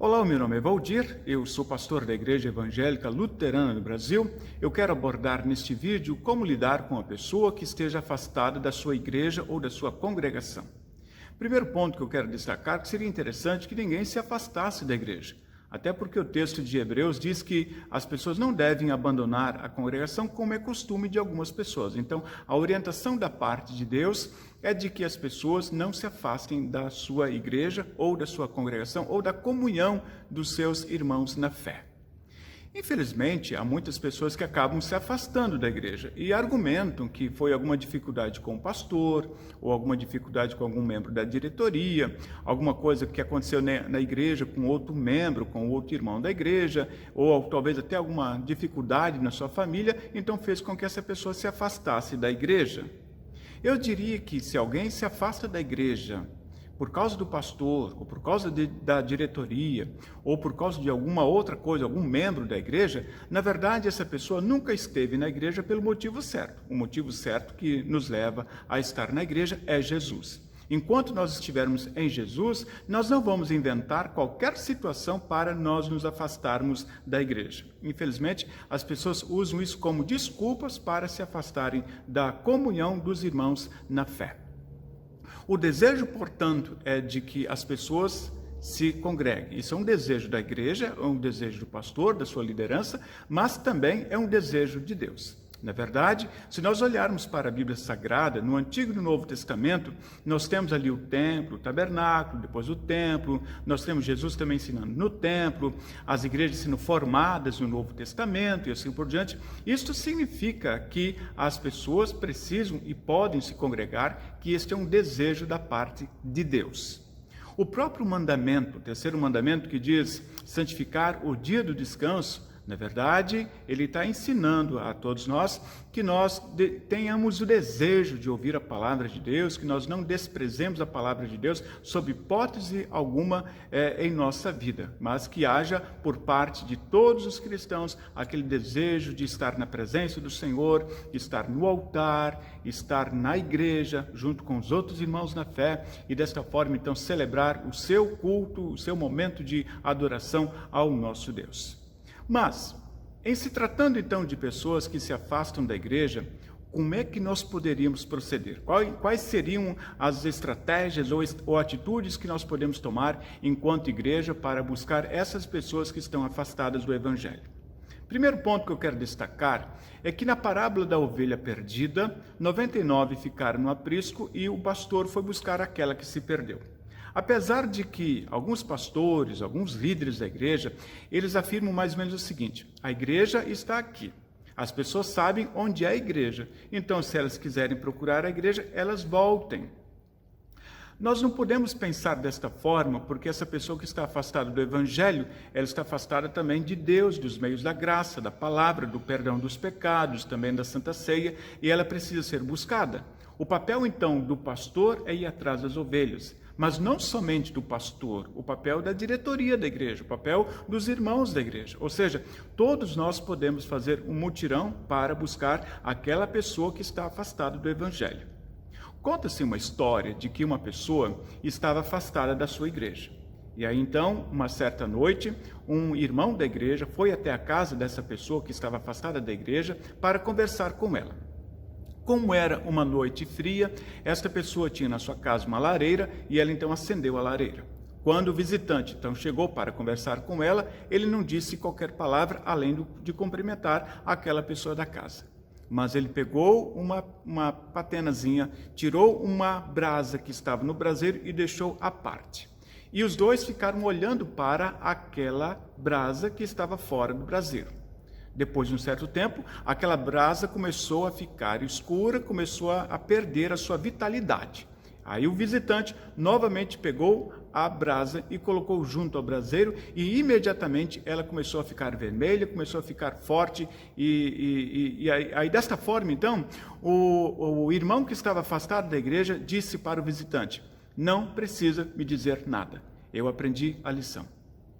Olá, meu nome é Valdir, eu sou pastor da Igreja Evangélica Luterana no Brasil. Eu quero abordar neste vídeo como lidar com uma pessoa que esteja afastada da sua igreja ou da sua congregação. Primeiro ponto que eu quero destacar é que seria interessante que ninguém se afastasse da igreja. Até porque o texto de Hebreus diz que as pessoas não devem abandonar a congregação, como é costume de algumas pessoas. Então, a orientação da parte de Deus é de que as pessoas não se afastem da sua igreja ou da sua congregação ou da comunhão dos seus irmãos na fé. Infelizmente, há muitas pessoas que acabam se afastando da igreja e argumentam que foi alguma dificuldade com o pastor, ou alguma dificuldade com algum membro da diretoria, alguma coisa que aconteceu na igreja com outro membro, com outro irmão da igreja, ou talvez até alguma dificuldade na sua família, então fez com que essa pessoa se afastasse da igreja. Eu diria que se alguém se afasta da igreja por causa do pastor, ou por causa da diretoria, ou por causa de alguma outra coisa, algum membro da igreja, na verdade essa pessoa nunca esteve na igreja pelo motivo certo. O motivo certo que nos leva a estar na igreja é Jesus. Enquanto nós estivermos em Jesus, nós não vamos inventar qualquer situação para nós nos afastarmos da igreja. Infelizmente, as pessoas usam isso como desculpas para se afastarem da comunhão dos irmãos na fé. O desejo, portanto, é de que as pessoas se congreguem. Isso é um desejo da igreja, é um desejo do pastor, da sua liderança, mas também é um desejo de Deus. Na verdade, se nós olharmos para a Bíblia Sagrada, no Antigo e no Novo Testamento, nós temos ali o templo, o tabernáculo, depois o templo, nós temos Jesus também ensinando no templo, as igrejas sendo formadas no Novo Testamento e assim por diante. Isto significa que as pessoas precisam e podem se congregar, que este é um desejo da parte de Deus. O próprio mandamento, o terceiro mandamento que diz santificar o dia do descanso, na verdade, ele está ensinando a todos nós que nós tenhamos o desejo de ouvir a palavra de Deus, que nós não desprezemos a palavra de Deus sob hipótese alguma em nossa vida, mas que haja por parte de todos os cristãos aquele desejo de estar na presença do Senhor, de estar no altar, estar na igreja, junto com os outros irmãos na fé, e desta forma, então, celebrar o seu culto, o seu momento de adoração ao nosso Deus. Mas, em se tratando então de pessoas que se afastam da igreja, como é que nós poderíamos proceder? Quais seriam as estratégias ou atitudes que nós podemos tomar enquanto igreja para buscar essas pessoas que estão afastadas do Evangelho? Primeiro ponto que eu quero destacar é que na parábola da ovelha perdida, 99 ficaram no aprisco e o pastor foi buscar aquela que se perdeu. Apesar de que alguns pastores, alguns líderes da igreja, eles afirmam mais ou menos o seguinte: a igreja está aqui, as pessoas sabem onde é a igreja, então se elas quiserem procurar a igreja, elas voltem. Nós não podemos pensar desta forma, porque essa pessoa que está afastada do Evangelho, ela está afastada também de Deus, dos meios da graça, da palavra, do perdão dos pecados, também da Santa Ceia, e ela precisa ser buscada. O papel, então, do pastor é ir atrás das ovelhas. Mas não somente do pastor, o papel da diretoria da igreja, o papel dos irmãos da igreja. Ou seja, todos nós podemos fazer um mutirão para buscar aquela pessoa que está afastada do Evangelho. Conta-se uma história de que uma pessoa estava afastada da sua igreja. E aí então, uma certa noite, um irmão da igreja foi até a casa dessa pessoa que estava afastada da igreja para conversar com ela. Como era uma noite fria, esta pessoa tinha na sua casa uma lareira e ela então acendeu a lareira. Quando o visitante então chegou para conversar com ela, ele não disse qualquer palavra além de cumprimentar aquela pessoa da casa. Mas ele pegou uma patenazinha, tirou uma brasa que estava no braseiro e deixou à parte. E os dois ficaram olhando para aquela brasa que estava fora do braseiro. Depois de um certo tempo, aquela brasa começou a ficar escura, começou a perder a sua vitalidade. Aí o visitante novamente pegou a brasa e colocou junto ao braseiro e imediatamente ela começou a ficar vermelha, começou a ficar forte e aí desta forma então, o irmão que estava afastado da igreja disse para o visitante: não precisa me dizer nada, eu aprendi a lição.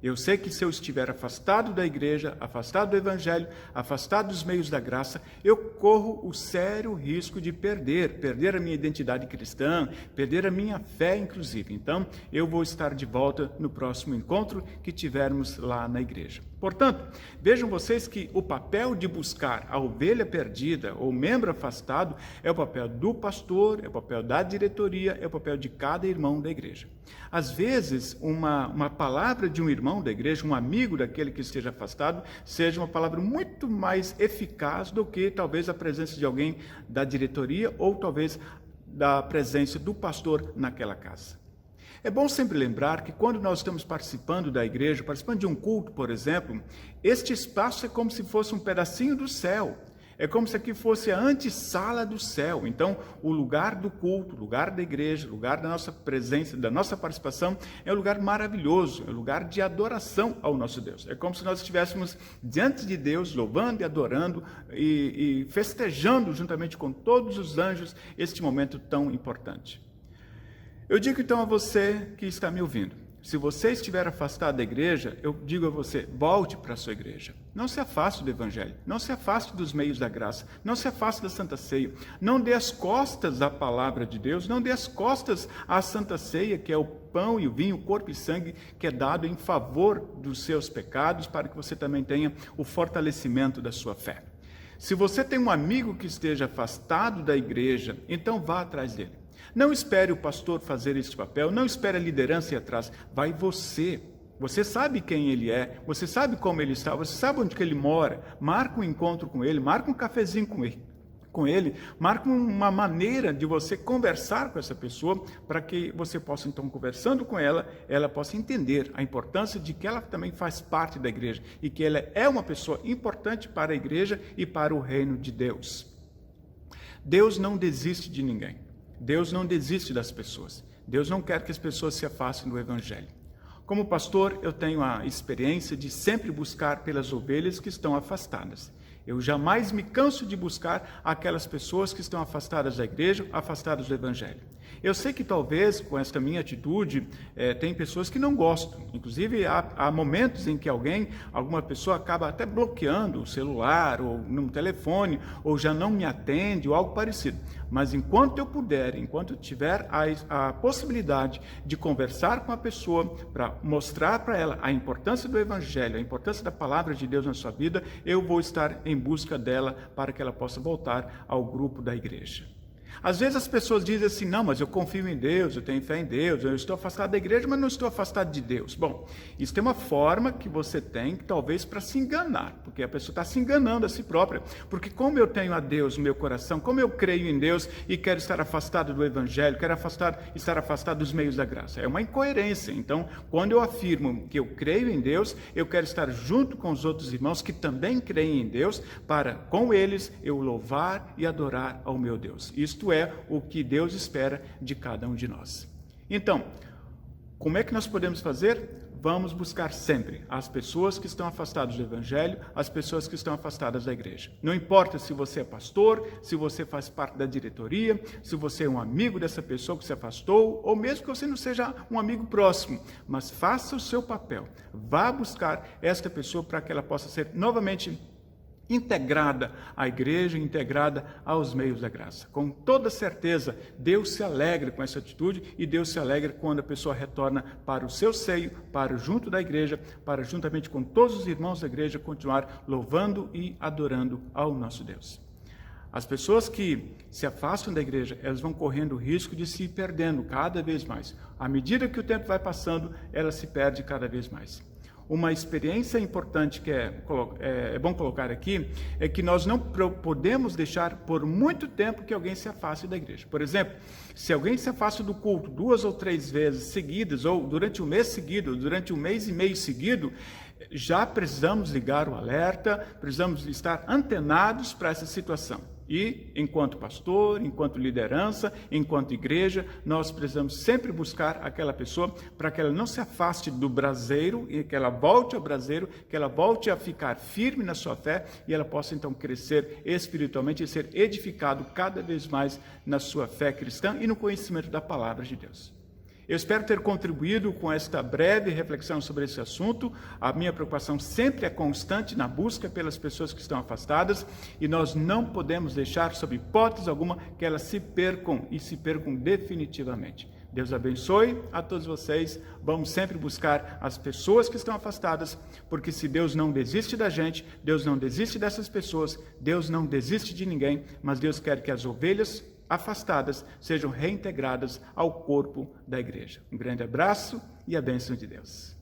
Eu sei que se eu estiver afastado da igreja, afastado do evangelho, afastado dos meios da graça, eu corro o sério risco de perder a minha identidade cristã, perder a minha fé, inclusive. Então, eu vou estar de volta no próximo encontro que tivermos lá na igreja. Portanto, vejam vocês que o papel de buscar a ovelha perdida ou membro afastado é o papel do pastor, é o papel da diretoria, é o papel de cada irmão da igreja. Às vezes, uma palavra de um irmão da igreja, um amigo daquele que esteja afastado, seja uma palavra muito mais eficaz do que talvez a presença de alguém da diretoria ou talvez da presença do pastor naquela casa. É bom sempre lembrar que quando nós estamos participando da igreja, participando de um culto, por exemplo, este espaço é como se fosse um pedacinho do céu. É como se aqui fosse a antessala do céu. Então, o lugar do culto, o lugar da igreja, o lugar da nossa presença, da nossa participação, é um lugar maravilhoso, é um lugar de adoração ao nosso Deus. É como se nós estivéssemos diante de Deus, louvando e adorando e festejando juntamente com todos os anjos este momento tão importante. Eu digo então a você que está me ouvindo, se você estiver afastado da igreja, eu digo a você, volte para a sua igreja. Não se afaste do evangelho, não se afaste dos meios da graça, não se afaste da Santa Ceia. Não dê as costas à palavra de Deus, não dê as costas à Santa Ceia, que é o pão e o vinho, o corpo e sangue, que é dado em favor dos seus pecados, para que você também tenha o fortalecimento da sua fé. Se você tem um amigo que esteja afastado da igreja, então vá atrás dele. Não espere o pastor fazer este papel, não espere a liderança ir atrás, vai você. Você sabe quem ele é, você sabe como ele está, você sabe onde que ele mora. Marca um encontro com ele, marca um cafezinho com ele, marca uma maneira de você conversar com essa pessoa, para que você possa, então, conversando com ela, ela possa entender a importância de que ela também faz parte da igreja e que ela é uma pessoa importante para a igreja e para o reino de Deus. Deus não desiste de ninguém. Deus não desiste das pessoas. Deus não quer que as pessoas se afastem do evangelho. Como pastor, eu tenho a experiência de sempre buscar pelas ovelhas que estão afastadas. Eu jamais me canso de buscar aquelas pessoas que estão afastadas da igreja, afastadas do evangelho. Eu sei que talvez com esta minha atitude, tem pessoas que não gostam. Inclusive, há momentos em que alguma pessoa acaba até bloqueando o celular, ou no telefone, ou já não me atende, ou algo parecido. Mas enquanto eu puder, enquanto eu tiver a possibilidade de conversar com a pessoa, para mostrar para ela a importância do evangelho, a importância da palavra de Deus na sua vida, eu vou estar em busca dela para que ela possa voltar ao grupo da igreja. Às vezes as pessoas dizem assim, não, mas eu confio em Deus, eu tenho fé em Deus, eu estou afastado da igreja, mas não estou afastado de Deus. Bom, isso tem uma forma que você tem, talvez, para se enganar, porque a pessoa está se enganando a si própria. Porque como eu tenho a Deus no meu coração, como eu creio em Deus e quero estar afastado do evangelho, quero estar afastado dos meios da graça. É uma incoerência. Então, quando eu afirmo que eu creio em Deus, eu quero estar junto com os outros irmãos que também creem em Deus, para, com eles, eu louvar e adorar ao meu Deus. Isto é o que Deus espera de cada um de nós. Então, como é que nós podemos fazer? Vamos buscar sempre as pessoas que estão afastadas do evangelho, as pessoas que estão afastadas da igreja. Não importa se você é pastor, se você faz parte da diretoria, se você é um amigo dessa pessoa que se afastou, ou mesmo que você não seja um amigo próximo, mas faça o seu papel. Vá buscar esta pessoa para que ela possa ser novamente integrada à igreja, integrada aos meios da graça. Com toda certeza, Deus se alegra com essa atitude e Deus se alegra quando a pessoa retorna para o seu seio, para junto da igreja, para juntamente com todos os irmãos da igreja continuar louvando e adorando ao nosso Deus. As pessoas que se afastam da igreja, elas vão correndo o risco de se ir perdendo cada vez mais. À medida que o tempo vai passando, ela se perde cada vez mais. Uma experiência importante que é bom colocar aqui é que nós não podemos deixar por muito tempo que alguém se afaste da igreja. Por exemplo, se alguém se afasta do culto 2 ou 3 vezes seguidas, ou durante um mês seguido, ou durante um mês e meio seguido, já precisamos ligar o alerta, precisamos estar antenados para essa situação. E, enquanto pastor, enquanto liderança, enquanto igreja, nós precisamos sempre buscar aquela pessoa para que ela não se afaste do braseiro e que ela volte ao braseiro, que ela volte a ficar firme na sua fé e ela possa então crescer espiritualmente e ser edificado cada vez mais na sua fé cristã e no conhecimento da palavra de Deus. Eu espero ter contribuído com esta breve reflexão sobre esse assunto. A minha preocupação sempre é constante na busca pelas pessoas que estão afastadas e nós não podemos deixar, sob hipótese alguma, que elas se percam e se percam definitivamente. Deus abençoe a todos vocês. Vamos sempre buscar as pessoas que estão afastadas, porque se Deus não desiste da gente, Deus não desiste dessas pessoas, Deus não desiste de ninguém, mas Deus quer que as ovelhas afastadas sejam reintegradas ao corpo da igreja. Um grande abraço e a bênção de Deus.